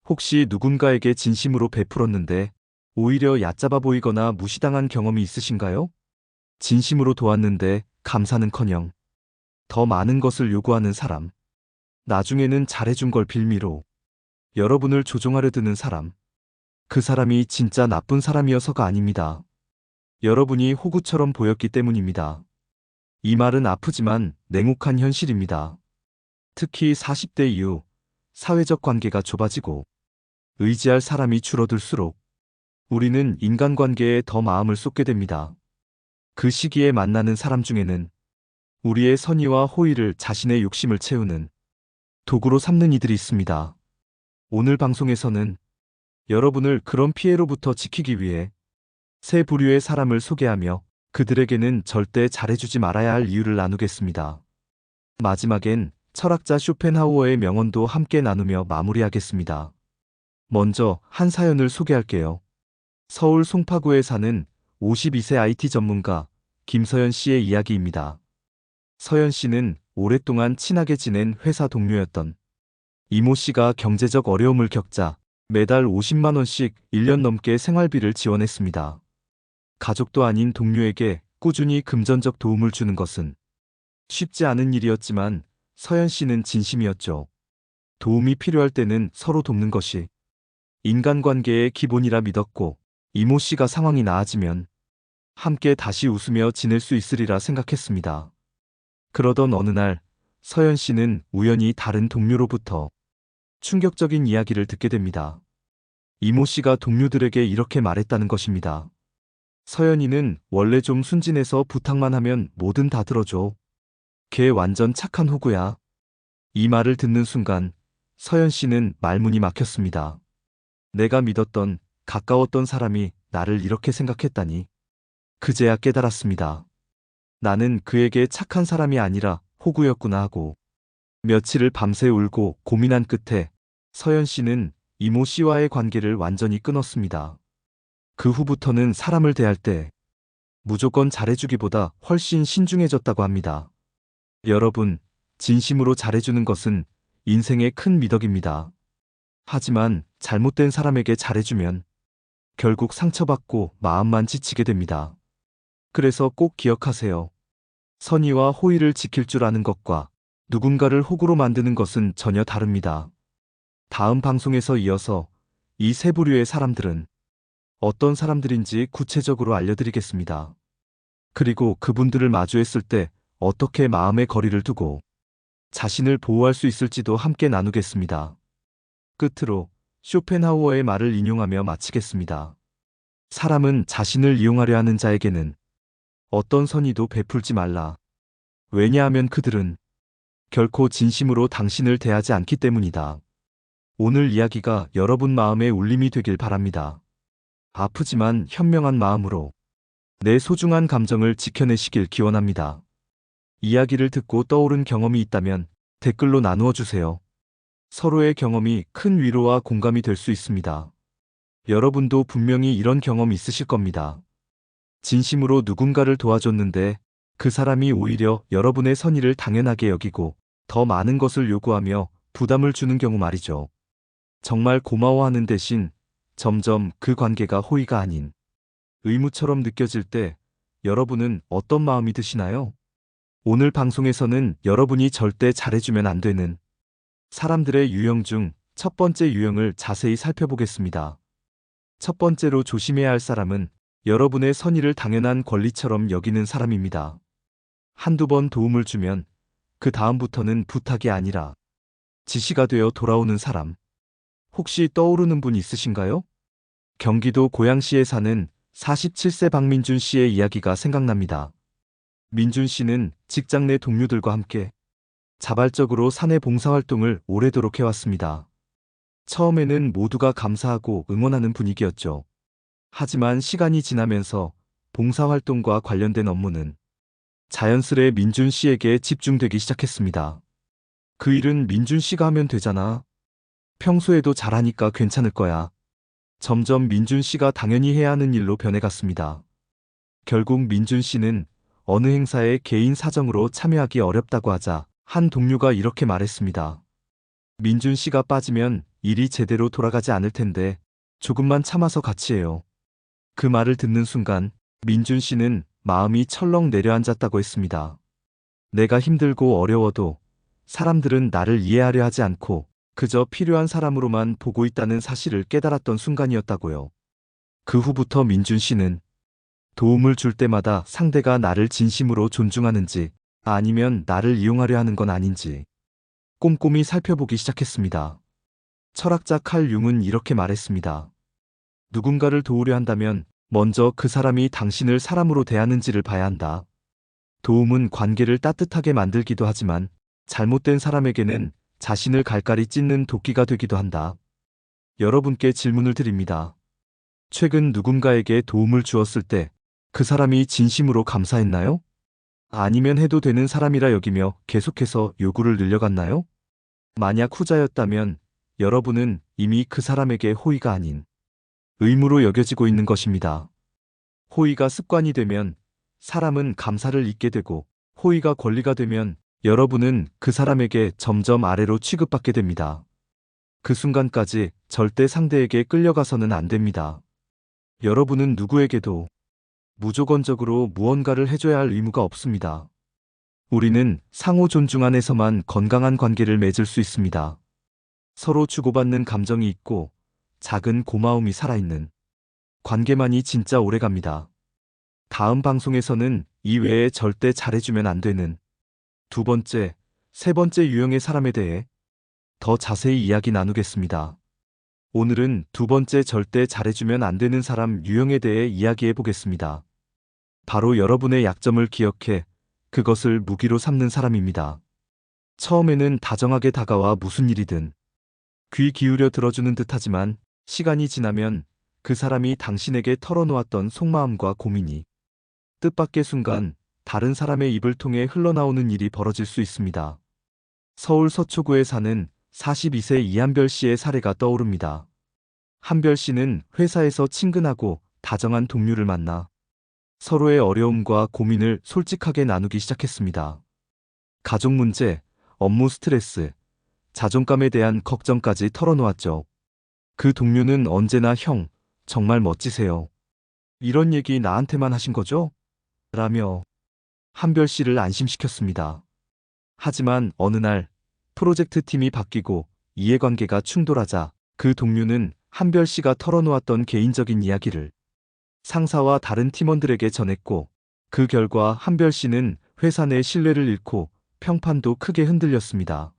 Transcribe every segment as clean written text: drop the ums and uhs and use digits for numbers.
혹시 누군가에게 진심으로 베풀었는데 오히려 얕잡아 보이거나 무시당한 경험이 있으신가요? 진심으로 도왔는데 감사는커녕 더 많은 것을 요구하는 사람. 나중에는 잘해준 걸 빌미로 여러분을 조종하려 드는 사람. 그 사람이 진짜 나쁜 사람이어서가 아닙니다. 여러분이 호구처럼 보였기 때문입니다. 이 말은 아프지만 냉혹한 현실입니다. 특히 40대 이후 사회적 관계가 좁아지고 의지할 사람이 줄어들수록 우리는 인간관계에 더 마음을 쏟게 됩니다. 그 시기에 만나는 사람 중에는 우리의 선의와 호의를 자신의 욕심을 채우는 도구로 삼는 이들이 있습니다. 오늘 방송에서는 여러분을 그런 피해로부터 지키기 위해 세 부류의 사람을 소개하며 그들에게는 절대 잘해주지 말아야 할 이유를 나누겠습니다. 마지막엔 철학자 쇼펜하우어의 명언도 함께 나누며 마무리하겠습니다. 먼저 한 사연을 소개할게요. 서울 송파구에 사는 52세 IT 전문가 김서연 씨의 이야기입니다. 서연 씨는 오랫동안 친하게 지낸 회사 동료였던 이모 씨가 경제적 어려움을 겪자 매달 50만 원씩 1년 넘게 생활비를 지원했습니다. 가족도 아닌 동료에게 꾸준히 금전적 도움을 주는 것은 쉽지 않은 일이었지만 서연 씨는 진심이었죠. 도움이 필요할 때는 서로 돕는 것이 인간관계의 기본이라 믿었고 이모 씨가 상황이 나아지면 함께 다시 웃으며 지낼 수 있으리라 생각했습니다. 그러던 어느 날 서연 씨는 우연히 다른 동료로부터 충격적인 이야기를 듣게 됩니다. 이모 씨가 동료들에게 이렇게 말했다는 것입니다. 서연이는 원래 좀 순진해서 부탁만 하면 뭐든 다 들어줘. 걔 완전 착한 호구야. 이 말을 듣는 순간 서연 씨는 말문이 막혔습니다. 내가 믿었던 가까웠던 사람이 나를 이렇게 생각했다니. 그제야 깨달았습니다. 나는 그에게 착한 사람이 아니라 호구였구나 하고 며칠을 밤새 울고 고민한 끝에 서연 씨는 이모 씨와의 관계를 완전히 끊었습니다. 그 후부터는 사람을 대할 때 무조건 잘해주기보다 훨씬 신중해졌다고 합니다. 여러분, 진심으로 잘해주는 것은 인생의 큰 미덕입니다. 하지만 잘못된 사람에게 잘해주면 결국 상처받고 마음만 지치게 됩니다. 그래서 꼭 기억하세요. 선의와 호의를 지킬 줄 아는 것과 누군가를 호구로 만드는 것은 전혀 다릅니다. 다음 방송에서 이어서 이 세 부류의 사람들은 어떤 사람들인지 구체적으로 알려드리겠습니다. 그리고 그분들을 마주했을 때 어떻게 마음의 거리를 두고 자신을 보호할 수 있을지도 함께 나누겠습니다. 끝으로 쇼펜하우어의 말을 인용하며 마치겠습니다. 사람은 자신을 이용하려 하는 자에게는 어떤 선의도 베풀지 말라. 왜냐하면 그들은 결코 진심으로 당신을 대하지 않기 때문이다. 오늘 이야기가 여러분 마음의 울림이 되길 바랍니다. 아프지만 현명한 마음으로 내 소중한 감정을 지켜내시길 기원합니다. 이야기를 듣고 떠오른 경험이 있다면 댓글로 나누어 주세요. 서로의 경험이 큰 위로와 공감이 될 수 있습니다. 여러분도 분명히 이런 경험 있으실 겁니다. 진심으로 누군가를 도와줬는데 그 사람이 오히려 여러분의 선의를 당연하게 여기고 더 많은 것을 요구하며 부담을 주는 경우 말이죠. 정말 고마워하는 대신 점점 그 관계가 호의가 아닌 의무처럼 느껴질 때 여러분은 어떤 마음이 드시나요? 오늘 방송에서는 여러분이 절대 잘해주면 안 되는 사람들의 유형 중 첫 번째 유형을 자세히 살펴보겠습니다. 첫 번째로 조심해야 할 사람은 여러분의 선의를 당연한 권리처럼 여기는 사람입니다. 한두 번 도움을 주면 그 다음부터는 부탁이 아니라 지시가 되어 돌아오는 사람. 혹시 떠오르는 분 있으신가요? 경기도 고양시에 사는 47세 박민준 씨의 이야기가 생각납니다. 민준 씨는 직장 내 동료들과 함께 자발적으로 사내 봉사활동을 오래도록 해왔습니다. 처음에는 모두가 감사하고 응원하는 분위기였죠. 하지만 시간이 지나면서 봉사활동과 관련된 업무는 자연스레 민준 씨에게 집중되기 시작했습니다. 그 일은 민준 씨가 하면 되잖아. 평소에도 잘하니까 괜찮을 거야. 점점 민준 씨가 당연히 해야 하는 일로 변해갔습니다. 결국 민준 씨는 어느 행사에 개인 사정으로 참여하기 어렵다고 하자 한 동료가 이렇게 말했습니다. 민준 씨가 빠지면 일이 제대로 돌아가지 않을 텐데 조금만 참아서 같이 해요. 그 말을 듣는 순간 민준 씨는 마음이 철렁 내려앉았다고 했습니다. 내가 힘들고 어려워도 사람들은 나를 이해하려 하지 않고 그저 필요한 사람으로만 보고 있다는 사실을 깨달았던 순간이었다고요. 그 후부터 민준 씨는 도움을 줄 때마다 상대가 나를 진심으로 존중하는지 아니면 나를 이용하려 하는 건 아닌지 꼼꼼히 살펴보기 시작했습니다. 철학자 칼 융은 이렇게 말했습니다. 누군가를 도우려 한다면 먼저 그 사람이 당신을 사람으로 대하는지를 봐야 한다. 도움은 관계를 따뜻하게 만들기도 하지만 잘못된 사람에게는 자신을 갈갈이 찢는 도끼가 되기도 한다. 여러분께 질문을 드립니다. 최근 누군가에게 도움을 주었을 때 그 사람이 진심으로 감사했나요? 아니면 해도 되는 사람이라 여기며 계속해서 요구를 늘려갔나요? 만약 후자였다면 여러분은 이미 그 사람에게 호의가 아닌 의무로 여겨지고 있는 것입니다. 호의가 습관이 되면 사람은 감사를 잊게 되고 호의가 권리가 되면 여러분은 그 사람에게 점점 아래로 취급받게 됩니다. 그 순간까지 절대 상대에게 끌려가서는 안 됩니다. 여러분은 누구에게도 무조건적으로 무언가를 해줘야 할 의무가 없습니다. 우리는 상호 존중 안에서만 건강한 관계를 맺을 수 있습니다. 서로 주고받는 감정이 있고 작은 고마움이 살아있는 관계만이 진짜 오래갑니다. 다음 방송에서는 이 외에 절대 잘해주면 안 되는 두 번째, 세 번째 유형의 사람에 대해 더 자세히 이야기 나누겠습니다. 오늘은 두 번째 절대 잘해주면 안 되는 사람 유형에 대해 이야기해 보겠습니다. 바로 여러분의 약점을 기억해 그것을 무기로 삼는 사람입니다. 처음에는 다정하게 다가와 무슨 일이든 귀 기울여 들어주는 듯하지만 시간이 지나면 그 사람이 당신에게 털어놓았던 속마음과 고민이 뜻밖의 순간 다른 사람의 입을 통해 흘러나오는 일이 벌어질 수 있습니다. 서울 서초구에 사는 42세 이한별 씨의 사례가 떠오릅니다. 한별 씨는 회사에서 친근하고 다정한 동료를 만나 서로의 어려움과 고민을 솔직하게 나누기 시작했습니다. 가족 문제, 업무 스트레스, 자존감에 대한 걱정까지 털어놓았죠. 그 동료는 언제나 형, 정말 멋지세요. 이런 얘기 나한테만 하신 거죠? 라며 한별 씨를 안심시켰습니다. 하지만 어느 날 프로젝트 팀이 바뀌고 이해관계가 충돌하자 그 동료는 한별 씨가 털어놓았던 개인적인 이야기를 상사와 다른 팀원들에게 전했고 그 결과 한별 씨는 회사 내 신뢰를 잃고 평판도 크게 흔들렸습니다.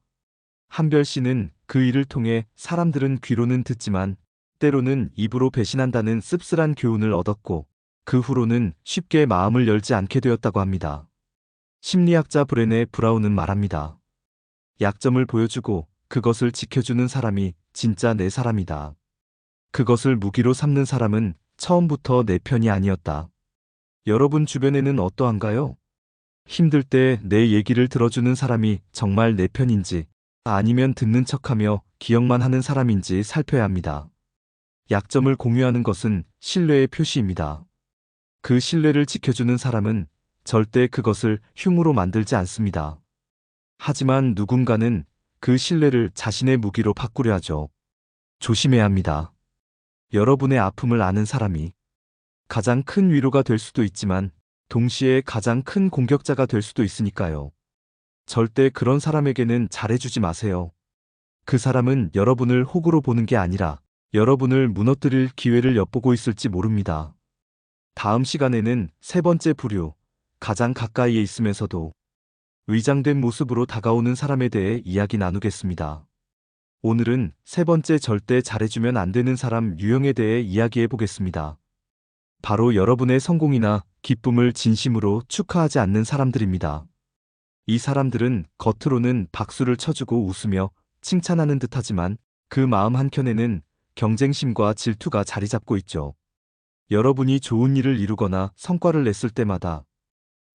한별 씨는 그 일을 통해 사람들은 귀로는 듣지만 때로는 입으로 배신한다는 씁쓸한 교훈을 얻었고 그 후로는 쉽게 마음을 열지 않게 되었다고 합니다. 심리학자 브레네 브라운은 말합니다. 약점을 보여주고 그것을 지켜주는 사람이 진짜 내 사람이다. 그것을 무기로 삼는 사람은 처음부터 내 편이 아니었다. 여러분 주변에는 어떠한가요? 힘들 때 내 얘기를 들어주는 사람이 정말 내 편인지 아니면 듣는 척하며 기억만 하는 사람인지 살펴야 합니다. 약점을 공유하는 것은 신뢰의 표시입니다. 그 신뢰를 지켜주는 사람은 절대 그것을 흉으로 만들지 않습니다. 하지만 누군가는 그 신뢰를 자신의 무기로 바꾸려 하죠. 조심해야 합니다. 여러분의 아픔을 아는 사람이 가장 큰 위로가 될 수도 있지만 동시에 가장 큰 공격자가 될 수도 있으니까요. 절대 그런 사람에게는 잘해주지 마세요. 그 사람은 여러분을 호구로 보는 게 아니라 여러분을 무너뜨릴 기회를 엿보고 있을지 모릅니다. 다음 시간에는 세 번째 부류, 가장 가까이에 있으면서도 위장된 모습으로 다가오는 사람에 대해 이야기 나누겠습니다. 오늘은 세 번째 절대 잘해주면 안 되는 사람 유형에 대해 이야기해 보겠습니다. 바로 여러분의 성공이나 기쁨을 진심으로 축하하지 않는 사람들입니다. 이 사람들은 겉으로는 박수를 쳐주고 웃으며 칭찬하는 듯하지만 그 마음 한켠에는 경쟁심과 질투가 자리 잡고 있죠. 여러분이 좋은 일을 이루거나 성과를 냈을 때마다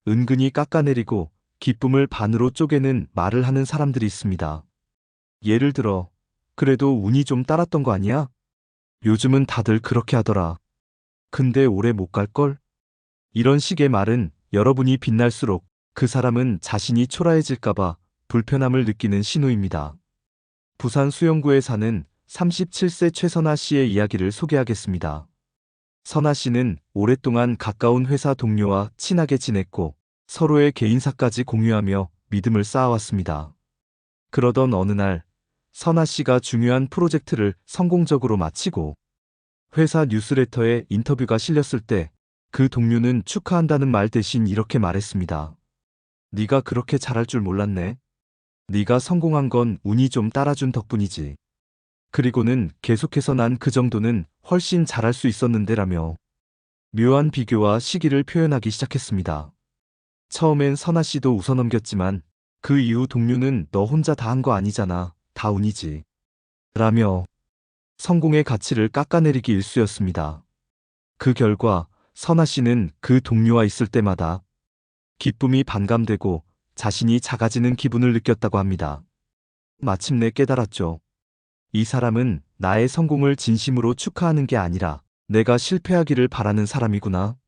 은근히 깎아내리고 기쁨을 반으로 쪼개는 말을 하는 사람들이 있습니다. 예를 들어, 그래도 운이 좀 따랐던 거 아니야? 요즘은 다들 그렇게 하더라. 근데 오래 못 갈걸? 이런 식의 말은 여러분이 빛날수록 그 사람은 자신이 초라해질까봐 불편함을 느끼는 신호입니다. 부산 수영구에 사는 37세 최선아 씨의 이야기를 소개하겠습니다. 선아 씨는 오랫동안 가까운 회사 동료와 친하게 지냈고 서로의 개인사까지 공유하며 믿음을 쌓아왔습니다. 그러던 어느 날 선아 씨가 중요한 프로젝트를 성공적으로 마치고 회사 뉴스레터에 인터뷰가 실렸을 때 그 동료는 축하한다는 말 대신 이렇게 말했습니다. 네가 그렇게 잘할 줄 몰랐네. 네가 성공한 건 운이 좀 따라준 덕분이지. 그리고는 계속해서 난 그 정도는 훨씬 잘할 수 있었는데라며 묘한 비교와 시기를 표현하기 시작했습니다. 처음엔 선아 씨도 웃어넘겼지만 그 이후 동료는 너 혼자 다 한 거 아니잖아. 다 운이지. 라며 성공의 가치를 깎아내리기 일쑤였습니다. 그 결과 선아 씨는 그 동료와 있을 때마다 기쁨이 반감되고 자신이 작아지는 기분을 느꼈다고 합니다. 마침내 깨달았죠. 이 사람은 나의 성공을 진심으로 축하하는 게 아니라 내가 실패하기를 바라는 사람이구나.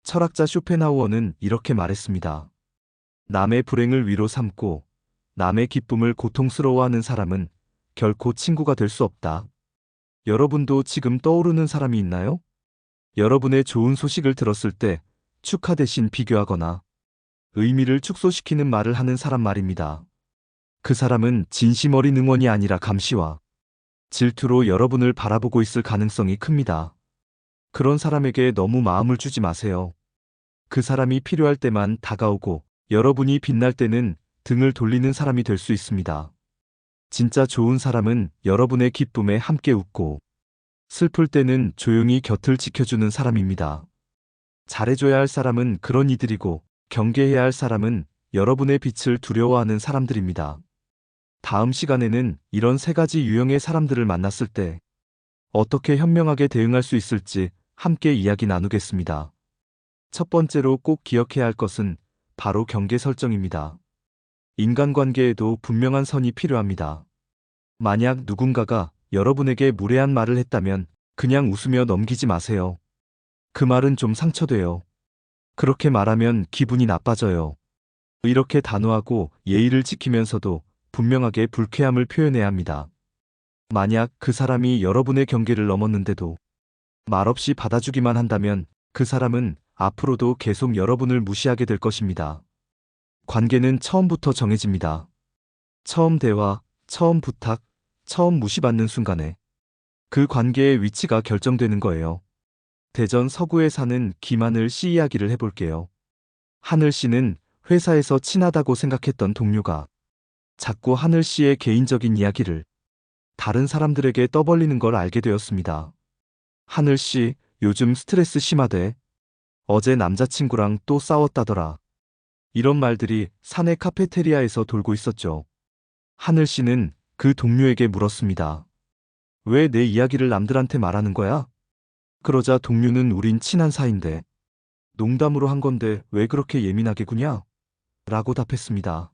철학자 쇼펜하우어는 이렇게 말했습니다. 남의 불행을 위로 삼고 남의 기쁨을 고통스러워하는 사람은 결코 친구가 될 수 없다. 여러분도 지금 떠오르는 사람이 있나요? 여러분의 좋은 소식을 들었을 때 축하 대신 비교하거나 의미를 축소시키는 말을 하는 사람 말입니다. 그 사람은 진심 어린 응원이 아니라 감시와 질투로 여러분을 바라보고 있을 가능성이 큽니다. 그런 사람에게 너무 마음을 주지 마세요. 그 사람이 필요할 때만 다가오고 여러분이 빛날 때는 등을 돌리는 사람이 될 수 있습니다. 진짜 좋은 사람은 여러분의 기쁨에 함께 웃고 슬플 때는 조용히 곁을 지켜주는 사람입니다. 잘해줘야 할 사람은 그런 이들이고 경계해야 할 사람은 여러분의 빛을 두려워하는 사람들입니다. 다음 시간에는 이런 세 가지 유형의 사람들을 만났을 때 어떻게 현명하게 대응할 수 있을지 함께 이야기 나누겠습니다. 첫 번째로 꼭 기억해야 할 것은 바로 경계 설정입니다. 인간관계에도 분명한 선이 필요합니다. 만약 누군가가 여러분에게 무례한 말을 했다면 그냥 웃으며 넘기지 마세요. 그 말은 좀 상처돼요. 그렇게 말하면 기분이 나빠져요. 이렇게 단호하고 예의를 지키면서도 분명하게 불쾌함을 표현해야 합니다. 만약 그 사람이 여러분의 경계를 넘었는데도 말없이 받아주기만 한다면 그 사람은 앞으로도 계속 여러분을 무시하게 될 것입니다. 관계는 처음부터 정해집니다. 처음 대화, 처음 부탁, 처음 무시받는 순간에 그 관계의 위치가 결정되는 거예요. 대전 서구에 사는 김하늘 씨 이야기를 해볼게요. 하늘 씨는 회사에서 친하다고 생각했던 동료가 자꾸 하늘 씨의 개인적인 이야기를 다른 사람들에게 떠벌리는 걸 알게 되었습니다. 하늘 씨, 요즘 스트레스 심하대. 어제 남자친구랑 또 싸웠다더라. 이런 말들이 사내 카페테리아에서 돌고 있었죠. 하늘 씨는 그 동료에게 물었습니다. 왜 내 이야기를 남들한테 말하는 거야? 그러자 동료는 우린 친한 사이인데 농담으로 한 건데 왜 그렇게 예민하게 구냐? 라고 답했습니다.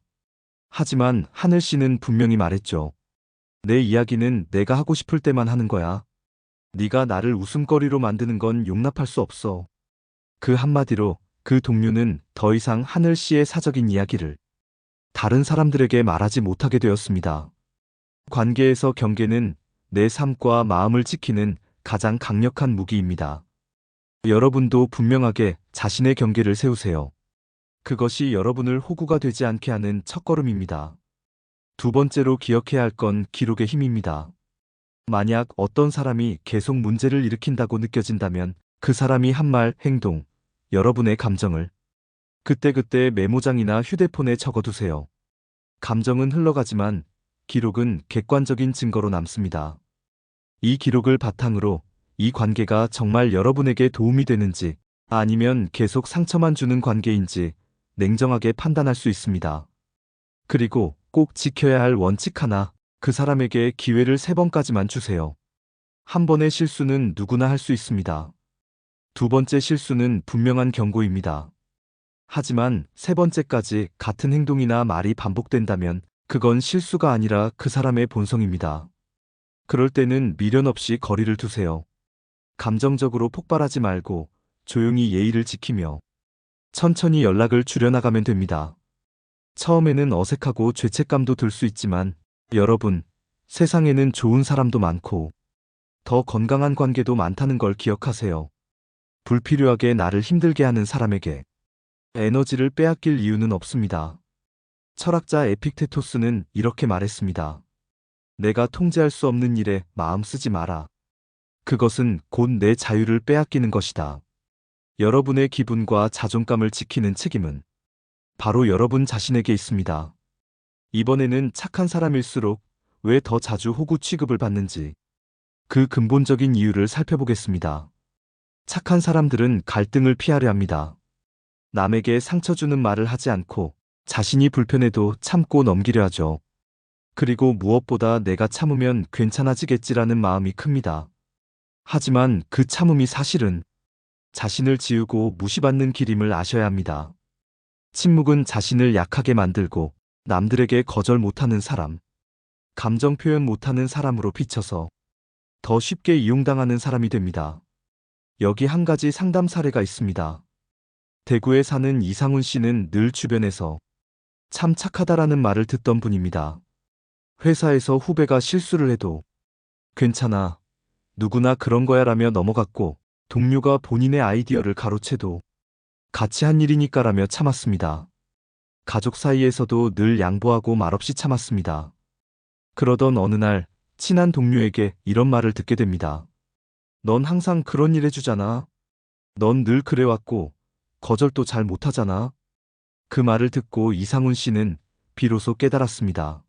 하지만 하늘 씨는 분명히 말했죠. 내 이야기는 내가 하고 싶을 때만 하는 거야. 네가 나를 웃음거리로 만드는 건 용납할 수 없어. 그 한마디로 그 동료는 더 이상 하늘 씨의 사적인 이야기를 다른 사람들에게 말하지 못하게 되었습니다. 관계에서 경계는 내 삶과 마음을 지키는 가장 강력한 무기입니다. 여러분도 분명하게 자신의 경계를 세우세요. 그것이 여러분을 호구가 되지 않게 하는 첫걸음입니다. 두 번째로 기억해야 할 건 기록의 힘입니다. 만약 어떤 사람이 계속 문제를 일으킨다고 느껴진다면 그 사람이 한 말, 행동, 여러분의 감정을 그때그때 메모장이나 휴대폰에 적어두세요. 감정은 흘러가지만 기록은 객관적인 증거로 남습니다. 이 기록을 바탕으로 이 관계가 정말 여러분에게 도움이 되는지 아니면 계속 상처만 주는 관계인지 냉정하게 판단할 수 있습니다. 그리고 꼭 지켜야 할 원칙 하나, 그 사람에게 기회를 3번까지만 주세요. 한 번의 실수는 누구나 할 수 있습니다. 두 번째 실수는 분명한 경고입니다. 하지만 3번째까지 같은 행동이나 말이 반복된다면 그건 실수가 아니라 그 사람의 본성입니다. 그럴 때는 미련 없이 거리를 두세요. 감정적으로 폭발하지 말고 조용히 예의를 지키며 천천히 연락을 줄여나가면 됩니다. 처음에는 어색하고 죄책감도 들 수 있지만 여러분, 세상에는 좋은 사람도 많고 더 건강한 관계도 많다는 걸 기억하세요. 불필요하게 나를 힘들게 하는 사람에게 에너지를 빼앗길 이유는 없습니다. 철학자 에픽테토스는 이렇게 말했습니다. 내가 통제할 수 없는 일에 마음 쓰지 마라. 그것은 곧 내 자유를 빼앗기는 것이다. 여러분의 기분과 자존감을 지키는 책임은 바로 여러분 자신에게 있습니다. 이번에는 착한 사람일수록 왜 더 자주 호구 취급을 받는지 그 근본적인 이유를 살펴보겠습니다. 착한 사람들은 갈등을 피하려 합니다. 남에게 상처 주는 말을 하지 않고 자신이 불편해도 참고 넘기려 하죠. 그리고 무엇보다 내가 참으면 괜찮아지겠지라는 마음이 큽니다. 하지만 그 참음이 사실은 자신을 지우고 무시받는 길임을 아셔야 합니다. 침묵은 자신을 약하게 만들고 남들에게 거절 못하는 사람, 감정 표현 못하는 사람으로 비춰서 더 쉽게 이용당하는 사람이 됩니다. 여기 한 가지 상담 사례가 있습니다. 대구에 사는 이상훈 씨는 늘 주변에서 참 착하다라는 말을 듣던 분입니다. 회사에서 후배가 실수를 해도 괜찮아, 누구나 그런 거야 라며 넘어갔고 동료가 본인의 아이디어를 가로채도 같이 한 일이니까라며 참았습니다. 가족 사이에서도 늘 양보하고 말없이 참았습니다. 그러던 어느 날 친한 동료에게 이런 말을 듣게 됩니다. 넌 항상 그런 일 해주잖아. 넌 늘 그래왔고 거절도 잘 못하잖아. 그 말을 듣고 이상훈 씨는 비로소 깨달았습니다.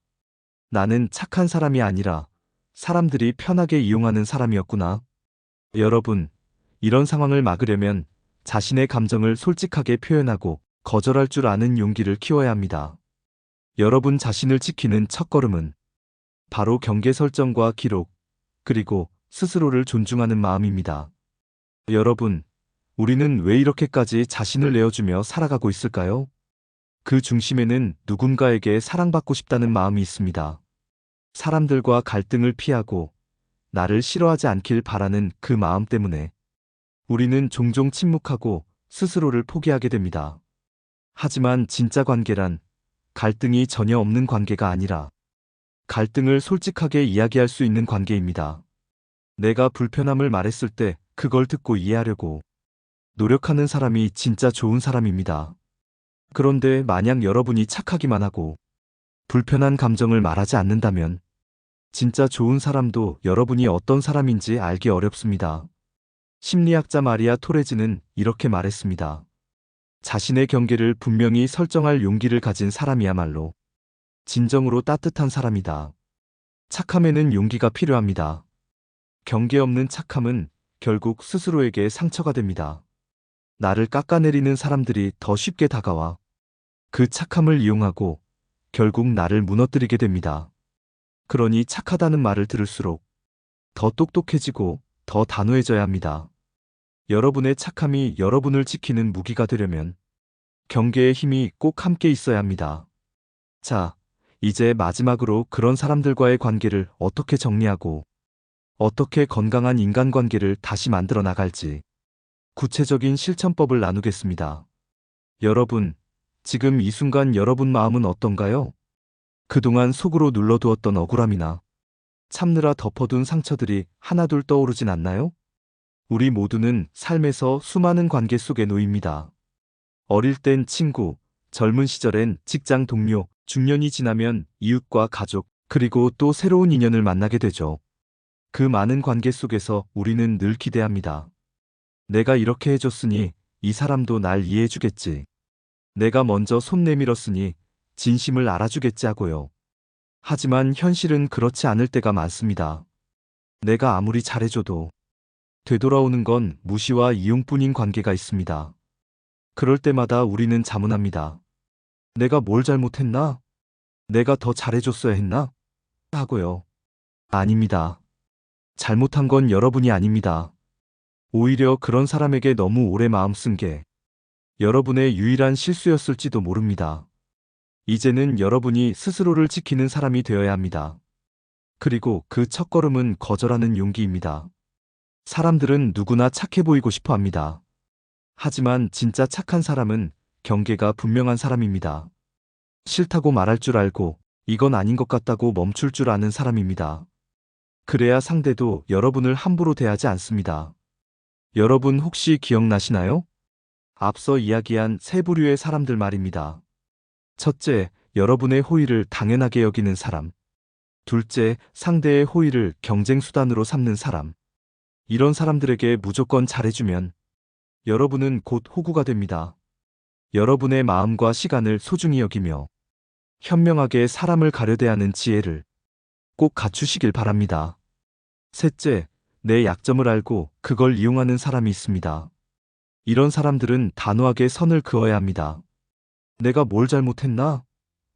나는 착한 사람이 아니라 사람들이 편하게 이용하는 사람이었구나. 여러분, 이런 상황을 막으려면 자신의 감정을 솔직하게 표현하고 거절할 줄 아는 용기를 키워야 합니다. 여러분 자신을 지키는 첫걸음은 바로 경계 설정과 기록, 그리고 스스로를 존중하는 마음입니다. 여러분, 우리는 왜 이렇게까지 자신을 내어주며 살아가고 있을까요? 그 중심에는 누군가에게 사랑받고 싶다는 마음이 있습니다. 사람들과 갈등을 피하고 나를 싫어하지 않길 바라는 그 마음 때문에 우리는 종종 침묵하고 스스로를 포기하게 됩니다. 하지만 진짜 관계란 갈등이 전혀 없는 관계가 아니라 갈등을 솔직하게 이야기할 수 있는 관계입니다. 내가 불편함을 말했을 때 그걸 듣고 이해하려고 노력하는 사람이 진짜 좋은 사람입니다. 그런데 만약 여러분이 착하기만 하고 불편한 감정을 말하지 않는다면 진짜 좋은 사람도 여러분이 어떤 사람인지 알기 어렵습니다. 심리학자 마리아 토레즈는 이렇게 말했습니다. 자신의 경계를 분명히 설정할 용기를 가진 사람이야말로 진정으로 따뜻한 사람이다. 착함에는 용기가 필요합니다. 경계 없는 착함은 결국 스스로에게 상처가 됩니다. 나를 깎아내리는 사람들이 더 쉽게 다가와 그 착함을 이용하고 결국 나를 무너뜨리게 됩니다. 그러니 착하다는 말을 들을수록 더 똑똑해지고 더 단호해져야 합니다. 여러분의 착함이 여러분을 지키는 무기가 되려면 경계의 힘이 꼭 함께 있어야 합니다. 자, 이제 마지막으로 그런 사람들과의 관계를 어떻게 정리하고 어떻게 건강한 인간관계를 다시 만들어 나갈지 구체적인 실천법을 나누겠습니다. 여러분, 지금 이 순간 여러분 마음은 어떤가요? 그동안 속으로 눌러두었던 억울함이나 참느라 덮어둔 상처들이 하나둘 떠오르진 않나요? 우리 모두는 삶에서 수많은 관계 속에 놓입니다. 어릴 땐 친구, 젊은 시절엔 직장 동료, 중년이 지나면 이웃과 가족, 그리고 또 새로운 인연을 만나게 되죠. 그 많은 관계 속에서 우리는 늘 기대합니다. 내가 이렇게 해줬으니 이 사람도 날 이해해주겠지. 내가 먼저 손 내밀었으니 진심을 알아주겠지 하고요. 하지만 현실은 그렇지 않을 때가 많습니다. 내가 아무리 잘해줘도 되돌아오는 건 무시와 이용뿐인 관계가 있습니다. 그럴 때마다 우리는 자문합니다. 내가 뭘 잘못했나? 내가 더 잘해줬어야 했나? 하고요. 아닙니다. 잘못한 건 여러분이 아닙니다. 오히려 그런 사람에게 너무 오래 마음 쓴 게 여러분의 유일한 실수였을지도 모릅니다. 이제는 여러분이 스스로를 지키는 사람이 되어야 합니다. 그리고 그 첫걸음은 거절하는 용기입니다. 사람들은 누구나 착해 보이고 싶어 합니다. 하지만 진짜 착한 사람은 경계가 분명한 사람입니다. 싫다고 말할 줄 알고 이건 아닌 것 같다고 멈출 줄 아는 사람입니다. 그래야 상대도 여러분을 함부로 대하지 않습니다. 여러분 혹시 기억나시나요? 앞서 이야기한 세 부류의 사람들 말입니다. 첫째, 여러분의 호의를 당연하게 여기는 사람. 둘째, 상대의 호의를 경쟁 수단으로 삼는 사람. 이런 사람들에게 무조건 잘해주면 여러분은 곧 호구가 됩니다. 여러분의 마음과 시간을 소중히 여기며 현명하게 사람을 가려대하는 지혜를 꼭 갖추시길 바랍니다. 셋째, 내 약점을 알고 그걸 이용하는 사람이 있습니다. 이런 사람들은 단호하게 선을 그어야 합니다. 내가 뭘 잘못했나?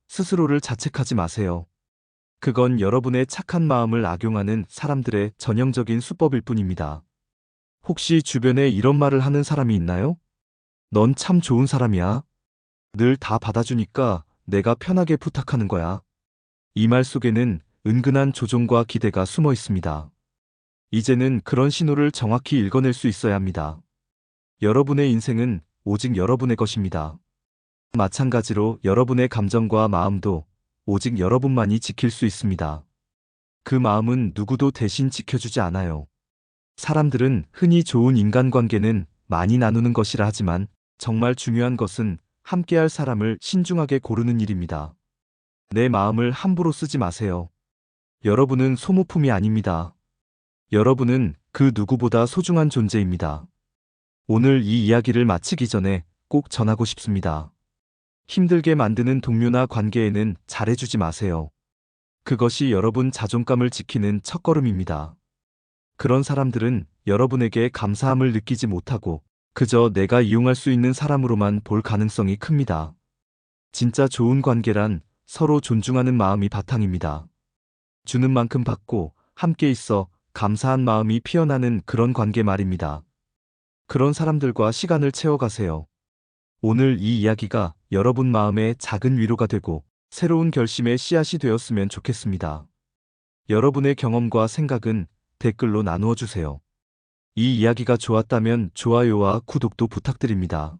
스스로를 자책하지 마세요. 그건 여러분의 착한 마음을 악용하는 사람들의 전형적인 수법일 뿐입니다. 혹시 주변에 이런 말을 하는 사람이 있나요? 넌 참 좋은 사람이야. 늘 다 받아주니까 내가 편하게 부탁하는 거야. 이 말 속에는 은근한 조종과 기대가 숨어 있습니다. 이제는 그런 신호를 정확히 읽어낼 수 있어야 합니다. 여러분의 인생은 오직 여러분의 것입니다. 마찬가지로 여러분의 감정과 마음도 오직 여러분만이 지킬 수 있습니다. 그 마음은 누구도 대신 지켜주지 않아요. 사람들은 흔히 좋은 인간관계는 많이 나누는 것이라 하지만 정말 중요한 것은 함께할 사람을 신중하게 고르는 일입니다. 내 마음을 함부로 쓰지 마세요. 여러분은 소모품이 아닙니다. 여러분은 그 누구보다 소중한 존재입니다. 오늘 이 이야기를 마치기 전에 꼭 전하고 싶습니다. 힘들게 만드는 동료나 관계에는 잘해주지 마세요. 그것이 여러분 자존감을 지키는 첫걸음입니다. 그런 사람들은 여러분에게 감사함을 느끼지 못하고 그저 내가 이용할 수 있는 사람으로만 볼 가능성이 큽니다. 진짜 좋은 관계란 서로 존중하는 마음이 바탕입니다. 주는 만큼 받고 함께 있어 감사한 마음이 피어나는 그런 관계 말입니다. 그런 사람들과 시간을 채워가세요. 오늘 이 이야기가 여러분 마음에 작은 위로가 되고 새로운 결심의 씨앗이 되었으면 좋겠습니다. 여러분의 경험과 생각은 댓글로 나누어 주세요. 이 이야기가 좋았다면 좋아요와 구독도 부탁드립니다.